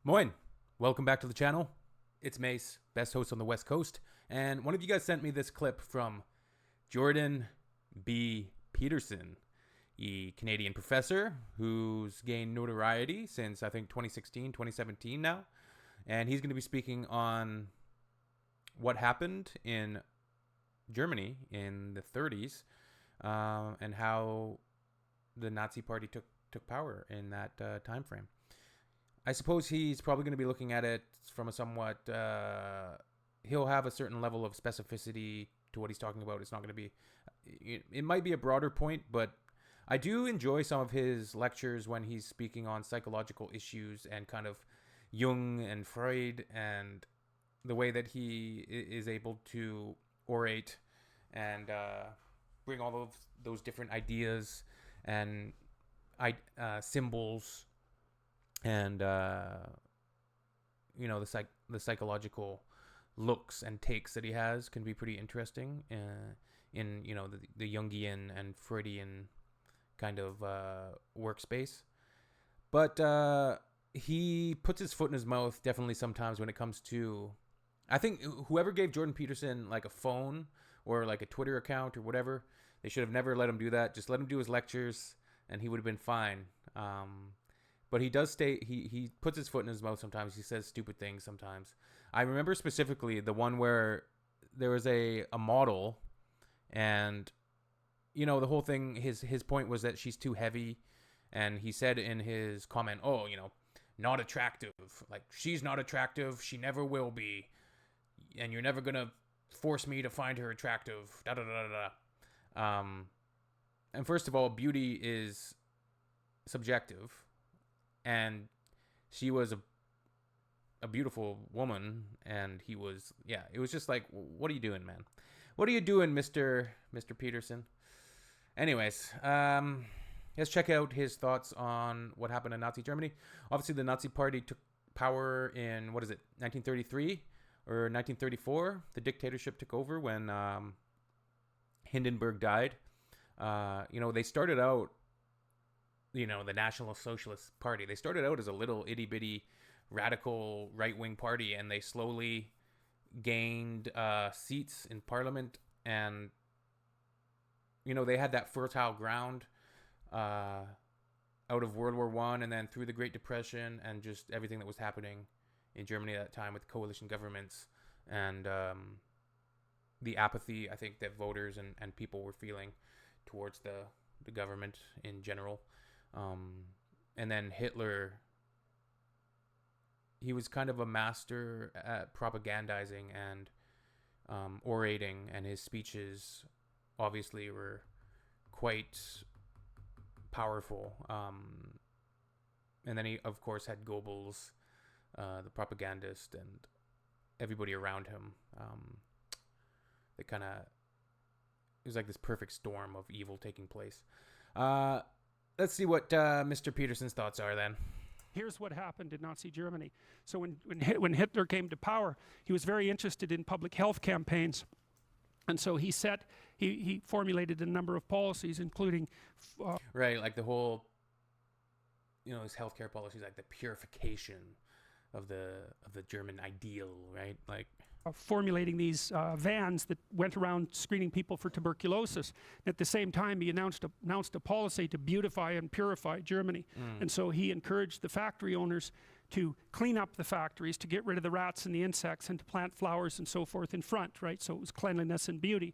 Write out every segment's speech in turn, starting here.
Moin, welcome back to the channel. It's Mace, best host on the West Coast, and one of you guys sent me this clip from Jordan Peterson, a Canadian professor who's gained notoriety since I think 2016, 2017 now, and he's going to be speaking on what happened in Germany in the 30s and how the Nazi Party took power in that time frame. I suppose he's probably going to be looking at it from a somewhat, he'll have a certain level of specificity to what he's talking about. It's not going to be, it might be a broader point, but I do enjoy some of his lectures when he's speaking on psychological issues and kind of Jung and Freud and the way that he is able to orate and bring all of those different ideas and symbols and the psychological looks and takes that he has can be pretty interesting in the Jungian and Freudian kind of workspace. But he puts his foot in his mouth definitely sometimes when it comes to, I think whoever gave Jordan Peterson like a phone or like a Twitter account or whatever, they should have never let him do that. Just let him do his lectures and he would have been fine. But he does state, he puts his foot in his mouth sometimes. He says stupid things sometimes. I remember specifically the one where there was a model and, the whole thing, his point was that she's too heavy. And he said in his comment, not attractive. Like, she's not attractive. She never will be. And you're never going to force me to find her attractive. And first of all, beauty is subjective. And she was a beautiful woman, and he was, it was just like, what are you doing, man? What are you doing, Mr. Peterson? Anyways, let's check out his thoughts on what happened in Nazi Germany. Obviously, the Nazi Party took power in, 1933 or 1934? The dictatorship took over when Hindenburg died. They started out, the National Socialist Party. They started out as a little itty-bitty radical right-wing party, and they slowly gained seats in parliament, and, they had that fertile ground out of World War I and then through the Great Depression and just everything that was happening in Germany at that time with coalition governments and the apathy, I think, that voters and people were feeling towards the government in general. And then Hitler, he was kind of a master at propagandizing and orating, and his speeches obviously were quite powerful. And then he, of course, had Goebbels, the propagandist, and everybody around him. They kind of, it was like this perfect storm of evil taking place. Let's see what Mr. Peterson's thoughts are then. Here's what happened in Nazi Germany. So when Hitler came to power, he was very interested in public health campaigns. And so he formulated a number of policies, including... right, like the whole, his healthcare policies, like the purification of the German ideal, right? Like... formulating these vans that went around screening people for tuberculosis. At the same time, he announced a policy to beautify and purify Germany. And so he encouraged the factory owners to clean up the factories, to get rid of the rats and the insects, and to plant flowers and so forth in front, right? So it was cleanliness and beauty.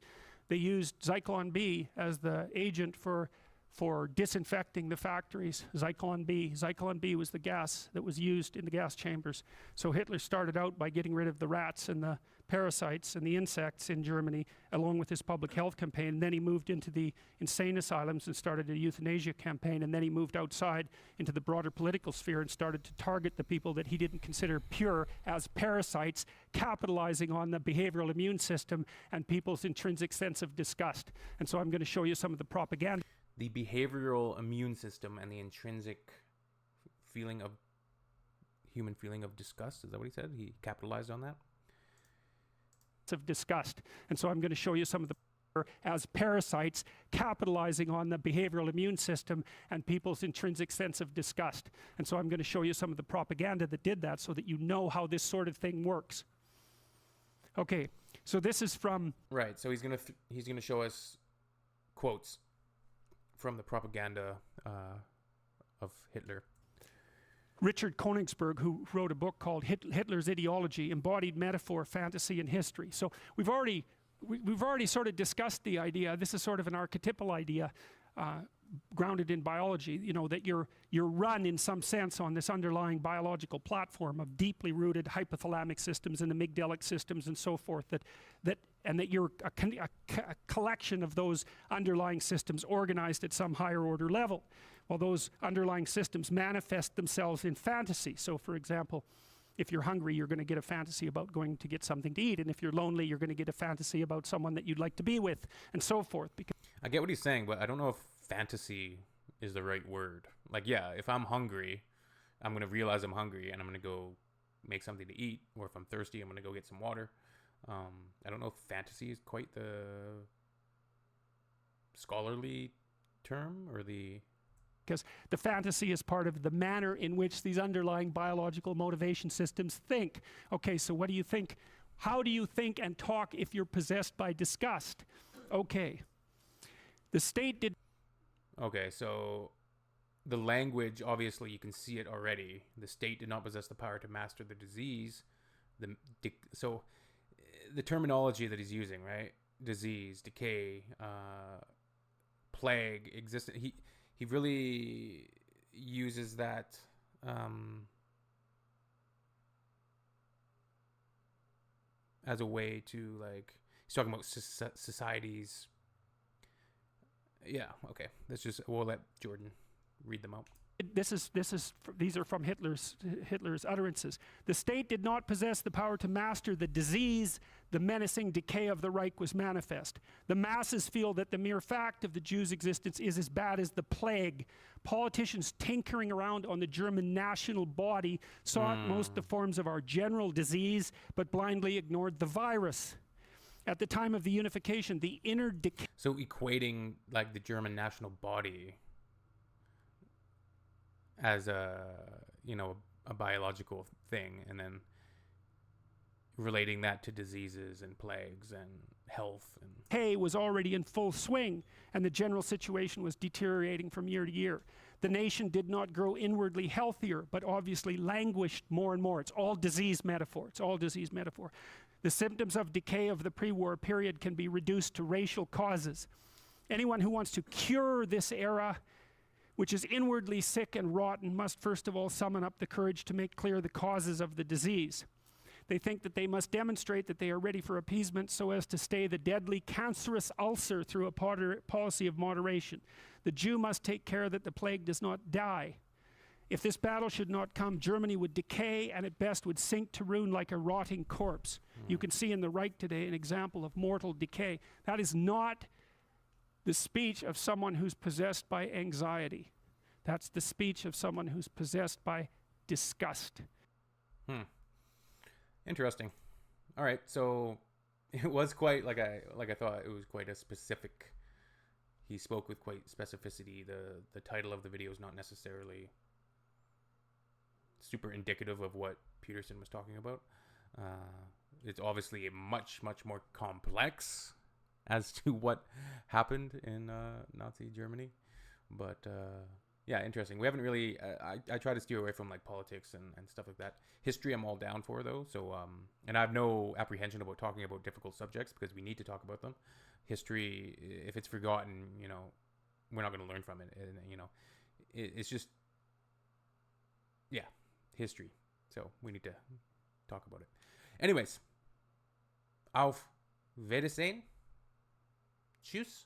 They used Zyklon B as the agent for disinfecting the factories. Zyklon B was the gas that was used in the gas chambers. So Hitler started out by getting rid of the rats and the parasites and the insects in Germany, along with his public health campaign. And then he moved into the insane asylums and started a euthanasia campaign. And then he moved outside into the broader political sphere and started to target the people that he didn't consider pure as parasites, capitalizing on the behavioral immune system and people's intrinsic sense of disgust. And so I'm going to show you some of the propaganda. The behavioral immune system and the intrinsic human feeling of disgust. Is that what he said? He capitalized on that? Of disgust. And so I'm going to show you some of the as parasites, capitalizing on the behavioral immune system and people's intrinsic sense of disgust. And so I'm going to show you some of the propaganda that did that so that you know how this sort of thing works. Okay, so this is from... Right, so he's gonna show us quotes from the propaganda of Hitler. Richard Koenigsberg, who wrote a book called Hitler's Ideology, Embodied Metaphor, Fantasy, and History. So we've already sort of discussed the idea. This is sort of an archetypal idea grounded in biology, you know, that you're run in some sense on this underlying biological platform of deeply rooted hypothalamic systems and amygdalic systems and so forth, and that you're a collection of those underlying systems organized at some higher order level. Well, those underlying systems manifest themselves in fantasy. So for example, if you're hungry, you're going to get a fantasy about going to get something to eat. And if you're lonely, you're going to get a fantasy about someone that you'd like to be with, and so forth. Because I get what he's saying, but I don't know if fantasy is the right word. Like, yeah, if I'm hungry, I'm going to realize I'm hungry and I'm going to go make something to eat. Or if I'm thirsty, I'm going to go get some water. I don't know if fantasy is quite the scholarly term or the... Because the fantasy is part of the manner in which these underlying biological motivation systems think. Okay, so what do you think? How do you think and talk if you're possessed by disgust? Okay. The state did... Okay, so the language, obviously you can see it already. The state did not possess the power to master the disease. So the terminology that he's using, right? Disease, decay, plague, existence. He really uses that as a way to, like, he's talking about societies. Yeah, okay. We'll let Jordan read them out. These are from Hitler's utterances. The state did not possess the power to master the disease. The menacing decay of the Reich was manifest. The masses feel that the mere fact of the Jews' existence is as bad as the plague. Politicians tinkering around on the German national body sought most the forms of our general disease, but blindly ignored the virus. At the time of the unification, the inner decay... So equating, like, the German national body as a biological thing, and then relating that to diseases and plagues and health. And decay was already in full swing, and the general situation was deteriorating from year to year. The nation did not grow inwardly healthier, but obviously languished more and more. It's all disease metaphor. It's all disease metaphor. The symptoms of decay of the pre-war period can be reduced to racial causes. Anyone who wants to cure this era, which is inwardly sick and rotten, must first of all summon up the courage to make clear the causes of the disease. They think that they must demonstrate that they are ready for appeasement so as to stay the deadly cancerous ulcer through a policy of moderation. The Jew must take care that the plague does not die. If this battle should not come, Germany would decay and at best would sink to ruin like a rotting corpse. You can see in the Reich today an example of mortal decay. That is not the speech of someone who's possessed by anxiety. That's the speech of someone who's possessed by disgust. Interesting. All right, so it was quite, like I thought, it was quite a specific... He spoke with quite specificity. The title of the video is not necessarily super indicative of what Peterson was talking about. It's obviously much, much more complex as to what happened in Nazi Germany. But yeah, interesting. We haven't really... I try to steer away from, like, politics and stuff like that. History I'm all down for, though. So and I have no apprehension about talking about difficult subjects because we need to talk about them. History, if it's forgotten, we're not going to learn from it. And, it's just... Yeah, history. So we need to talk about it. Anyways, auf Wiedersehen. Tschüss.